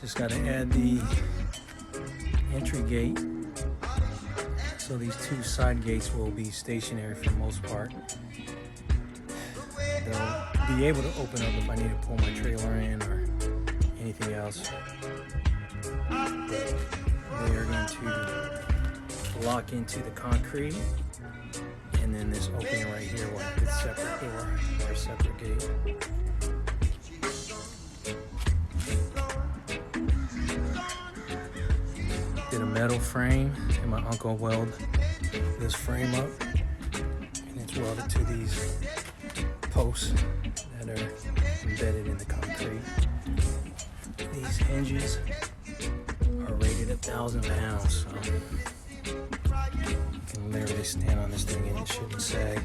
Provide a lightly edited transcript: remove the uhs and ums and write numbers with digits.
Just got to add the entry gate. So these two side gates will be stationary for the most part. They'll be able to open up if I need to pull my trailer in or anything else. They are going to lock into the concrete, and then this opening right here will have its separate door or separate gate. Did a metal frame, and my uncle welded this frame up, and it's welded to these posts that are embedded in the concrete. These hinges are rated 1,000 pounds, so you can literally stand on this thing and it shouldn't sag.